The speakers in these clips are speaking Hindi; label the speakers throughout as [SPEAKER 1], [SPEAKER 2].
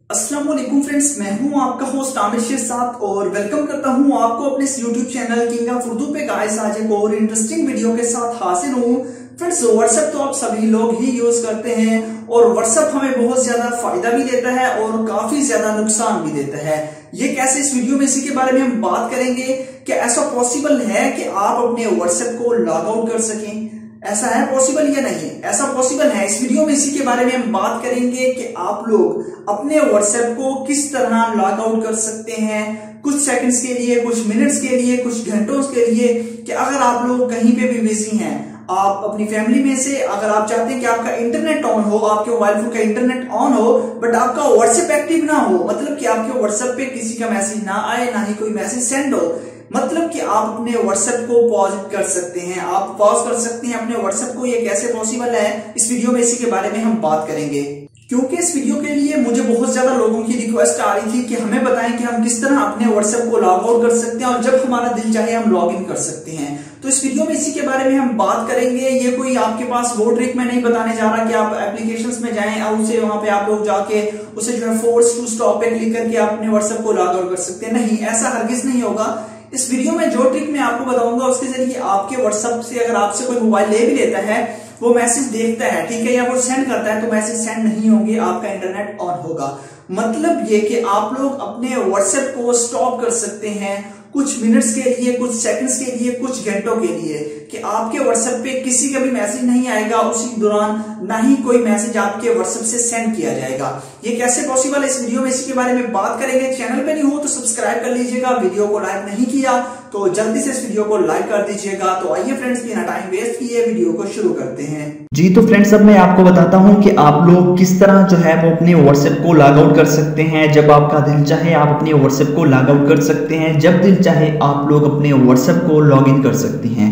[SPEAKER 1] अस्सलाम वालेकुम फ्रेंड्स, मैं हूं आपका होस्ट आमिर शेरसाद और वेलकम करता हूं आपको अपने इस YouTube channel king of Urdu पे। गाइस आज एक और इंटरेस्टिंग वीडियो के साथ हाजिर हूं। फ्रेंड्स व्हाट्सएप तो आप सभी लोग ही यूज करते हैं और व्हाट्सएप हमें बहुत ज्यादा फायदा भी देता है और काफी ज्यादा नुकसान भी देता है। ये कैसे, इस वीडियो में इसी के बारे में हम बात करेंगे कि ऐसा पॉसिबल है कि आप अपने व्हाट्सएप को लॉग आउट कर सकें। ऐसा है पॉसिबल या नहीं? ऐसा पॉसिबल है। इस वीडियो में इसी के बारे में हम बात करेंगे कि आप लोग अपने व्हाट्सएप को किस तरह लॉग आउट कर सकते हैं, कुछ सेकंड्स के लिए, कुछ मिनट्स के लिए, कुछ घंटों के लिए। कि अगर आप लोग कहीं पे भी बिजी हैं, आप अपनी फैमिली में से अगर आप चाहते हैं कि आपका इंटरनेट ऑन हो, आपके मोबाइल फोन का इंटरनेट ऑन हो, बट आपका व्हाट्सएप एक्टिव ना हो, मतलब कि आपके व्हाट्सएप पे किसी का मैसेज ना आए, ना ही कोई मैसेज सेंड हो, मतलब कि आप अपने व्हाट्सएप को पॉज कर सकते हैं, आप पॉज कर सकते हैं अपने व्हाट्सएप को। ये कैसे पॉसिबल है, इस वीडियो में इसी के बारे में हम बात करेंगे। क्योंकि इस वीडियो के लिए मुझे बहुत ज्यादा लोगों की रिक्वेस्ट आ रही थी कि हमें बताएं कि हम किस तरह अपने व्हाट्सएप को लॉग आउट कर सकते हैं और जब हमारा दिल चाहे हम लॉग इन कर सकते हैं। तो इस वीडियो में इसी के बारे में हम बात करेंगे। ये कोई आपके पास वो ट्रिक मैं नहीं बताने जा रहा कि आप एप्लीकेशंस में जाएं और उसे वहां पे आप लोग जाके उसे जो है फोर्स टू स्टॉप पे क्लिक करके आप अपने व्हाट्सएप को लॉग आउट कर सकते हैं। नहीं, ऐसा हरगिज नहीं होगा। इस वीडियो में जो ट्रिक मैं आपको बताऊंगा उसके जरिए आपके व्हाट्सएप से अगर आपसे कोई मोबाइल ले भी लेता है, वो मैसेज देखता है, ठीक है, या वो सेंड करता है, तो मैसेज सेंड नहीं होंगे, आपका इंटरनेट ऑन होगा। मतलब ये कि आप लोग अपने व्हाट्सएप को स्टॉप कर सकते हैं कुछ मिनट्स के लिए, कुछ सेकंड्स के लिए, कुछ घंटों के लिए, कि आपके व्हाट्सएप पे किसी का भी मैसेज नहीं आएगा उसी दौरान, ना ही कोई मैसेज आपके व्हाट्सएप से सेंड किया जाएगा। ये कैसे पॉसिबल है, इस वीडियो में इसी के बारे में बात करेंगे। चैनल पे नहीं हो तो सब्सक्राइब कर लीजिएगा, वीडियो को लाइक नहीं किया तो जल्दी से इस वीडियो को लाइक कर दीजिएगा। तो आइए फ्रेंड्स, बिना टाइम वेस्ट किए वीडियो को शुरू करते हैं।
[SPEAKER 2] जी तो फ्रेंड्स, अब मैं आपको बताता हूं कि आप लोग किस तरह जो है वो अपने व्हाट्सएप को लॉग आउट कर सकते हैं। जब आपका दिल चाहे आप अपने व्हाट्सएप को लॉग आउट कर सकते हैं, जब दिल चाहे आप लोग अपने व्हाट्सएप को लॉग इन कर सकते हैं।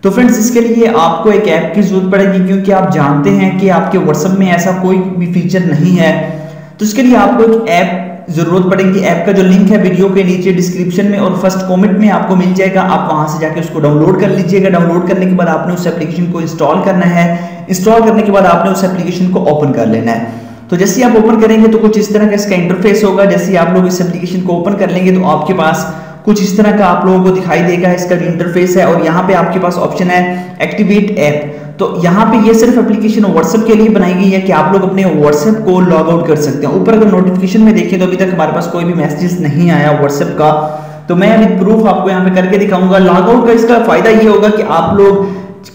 [SPEAKER 2] तो फ्रेंड्स, इसके लिए आपको एक ऐप की जरूरत पड़ेगी, क्योंकि आप जानते हैं कि आपके व्हाट्सएप में ऐसा कोई भी फीचर नहीं है। तो इसके लिए आपको एक ऐप जरूरत पड़ेगी। ऐप का जो लिंक है वीडियो के नीचे डिस्क्रिप्शन में और फर्स्ट कमेंट में आपको मिल जाएगा। आप वहां से जाके उसको डाउनलोड कर लीजिएगा। डाउनलोड करने के बाद आपने उस एप्लीकेशन को इंस्टॉल करना है। इंस्टॉल करने के बाद आपने उस एप्लीकेशन को ओपन कर लेना है। तो जैसे आप ओपन करेंगे तो कुछ इस तरह का इसका इंटरफेस होगा। जैसे आप लोग इस एप्लीकेशन को ओपन कर लेंगे तो आपके पास कुछ इस तरह का आप लोगों को दिखाई देगा इसका इंटरफेस है। और यहाँ पे आपके पास ऑप्शन है एक्टिवेट ऐप। तो यहाँ पे ये सिर्फ एप्लीकेशन व्हाट्सएप के लिए बनाई गई है कि आप लोग अपने व्हाट्सएप को लॉग आउट कर सकते हैं। ऊपर अगर नोटिफिकेशन में देखें तो अभी तक हमारे पास कोई भी मैसेज नहीं आया व्हाट्सएप का। तो मैं अभी प्रूफ आपको यहाँ पे करके दिखाऊंगा। लॉग आउट का इसका फायदा ये होगा कि आप लोग,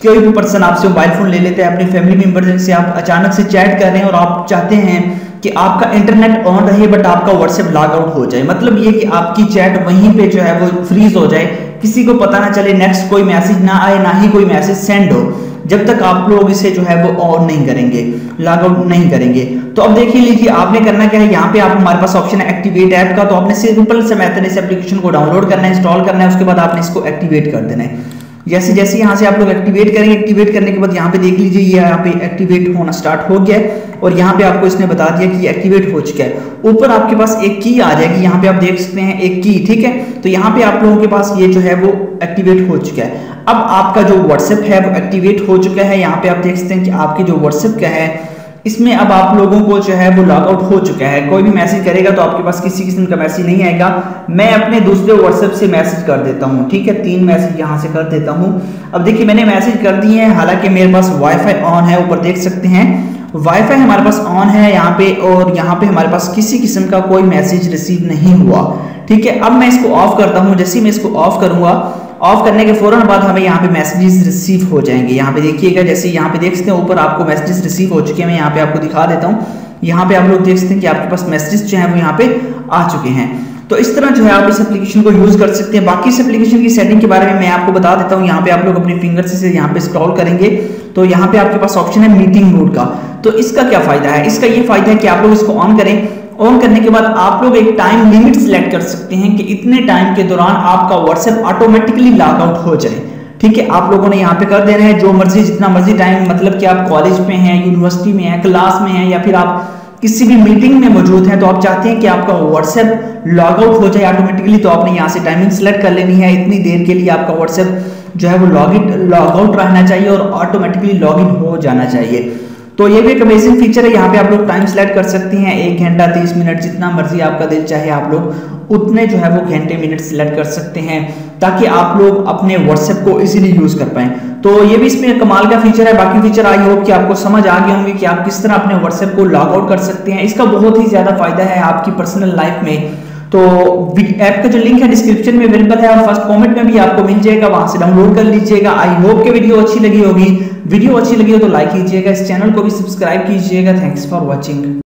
[SPEAKER 2] कोई भी पर्सन आपसे मोबाइल फोन ले लेते हैं, अपने फैमिली मेंबर से आप अचानक से चैट कर रहे हैं और आप चाहते हैं कि आपका इंटरनेट ऑन रहे बट आपका व्हाट्सएप लॉग आउट हो जाए। मतलब ये कि आपकी चैट वहीं पे जो है वो फ्रीज हो जाए, किसी को पता ना चले, नेक्स्ट कोई मैसेज ना आए, ना ही कोई मैसेज सेंड हो, जब तक आप लोग इसे जो है वो ऑन नहीं करेंगे, लॉग आउट नहीं करेंगे। तो अब देखिए लीजिए आपने करना क्या है। यहाँ पे आप, हमारे पास ऑप्शन है एक्टिवेट ऐप का। तो आपने सिंपल से मेथड इस एप्लीकेशन को डाउनलोड करना है, इंस्टॉल करना है, उसके बाद आपने इसको एक्टिवेट कर देना है। जैसे जैसे यहाँ से आप लोग एक्टिवेट करेंगे, एक्टिवेट करने के बाद यहाँ पे देख लीजिए ये यहाँ पे एक्टिवेट होना स्टार्ट हो गया है और यहाँ पे आपको इसने बता दिया कि एक्टिवेट हो चुका है। ऊपर आपके पास एक की आ जाएगी, यहाँ पे आप देख सकते हैं एक की, ठीक है। तो यहाँ पे आप लोगों के पास ये जो है वो एक्टिवेट हो चुका है। अब आपका जो व्हाट्सएप है वो एक्टिवेट हो चुका है। यहाँ पे आप देख सकते हैं कि आपके जो व्हाट्सएप का है इसमें अब आप लोगों को जो है वो लॉग आउट हो चुका है। कोई भी मैसेज करेगा तो आपके पास किसी किस्म का मैसेज नहीं आएगा। मैं अपने दूसरे व्हाट्सएप से मैसेज कर देता हूँ, ठीक है, 3 मैसेज यहाँ से कर देता हूँ। अब देखिए मैंने मैसेज कर दिए हैं, हालांकि मेरे पास वाईफाई ऑन है। ऊपर देख सकते हैं वाईफाई हमारे पास ऑन है यहाँ पे, और यहाँ पे हमारे पास किसी किस्म का कोई मैसेज रिसीव नहीं हुआ, ठीक है। अब मैं इसको ऑफ करता हूँ। जैसे ही मैं इसको ऑफ करूंगा, ऑफ करने के फौरन बाद हमें यहाँ पे मैसेजेस रिसीव हो जाएंगे। यहाँ पे देखिएगा, जैसे यहाँ पे देख सकते हैं ऊपर आपको मैसेजेस रिसीव हो चुके हैं। मैं यहाँ पे आपको दिखा देता हूँ। यहाँ पे आप लोग देख सकते हैं कि आपके पास मैसेजेस जो है वो यहाँ पे आ चुके हैं। तो इस तरह जो है आप इस एप्लीकेशन को यूज कर सकते हैं। बाकी इस एप्लीकेशन की सेटिंग के बारे में मैं आपको बता देता हूँ। यहाँ पे आप लोग अपने फिंगर से यहाँ पे स्क्रॉल करेंगे तो यहाँ पे आपके पास ऑप्शन है मीटिंग मोड का। तो इसका क्या फायदा है? इसका ये फायदा है कि आप लोग इसको ऑन करें। ऑन करने के बाद आप लोग एक टाइम लिमिट सिलेक्ट कर सकते हैं कि इतने टाइम के दौरान आपका व्हाट्सएप ऑटोमेटिकली लॉग आउट हो जाए, ठीक है। आप लोगों ने यहाँ पे कर देना है जो मर्जी, जितना मर्जी टाइम, मतलब कि आप कॉलेज में हैं, यूनिवर्सिटी में हैं, क्लास में हैं, या फिर आप किसी भी मीटिंग में मौजूद हैं, तो आप चाहते हैं कि आपका व्हाट्सएप लॉग आउट हो जाए ऑटोमेटिकली, तो आपने यहाँ से टाइमिंग सेलेक्ट कर लेनी है। इतनी देर के लिए आपका व्हाट्सएप जो है वो लॉग आउट रहना चाहिए और ऑटोमेटिकली लॉग इन हो जाना चाहिए। तो ये भी एक अमेजिंग फीचर है। यहाँ पे आप लोग टाइम सेलेक्ट कर सकते हैं, 1 घंटा 30 मिनट, जितना मर्जी आपका दिल चाहे आप लोग उतने जो है वो घंटे मिनट सेलेक्ट कर सकते हैं, ताकि आप लोग अपने व्हाट्सएप को इजीली यूज कर पाएं। तो ये भी इसमें कमाल का फीचर है। बाकी फीचर आई होप कि आपको समझ आ गए होंगे कि आप किस तरह अपने व्हाट्सएप को लॉग आउट कर सकते हैं। इसका बहुत ही ज्यादा फायदा है आपकी पर्सनल लाइफ में। तो ऐप का जो लिंक है डिस्क्रिप्शन में अवेलेबल है और फर्स्ट कमेंट में भी आपको मिल जाएगा, वहां से डाउनलोड कर लीजिएगा। आई होप कि वीडियो अच्छी लगी होगी। वीडियो अच्छी लगी हो तो लाइक कीजिएगा, इस चैनल को भी सब्सक्राइब कीजिएगा। Thanks for watching.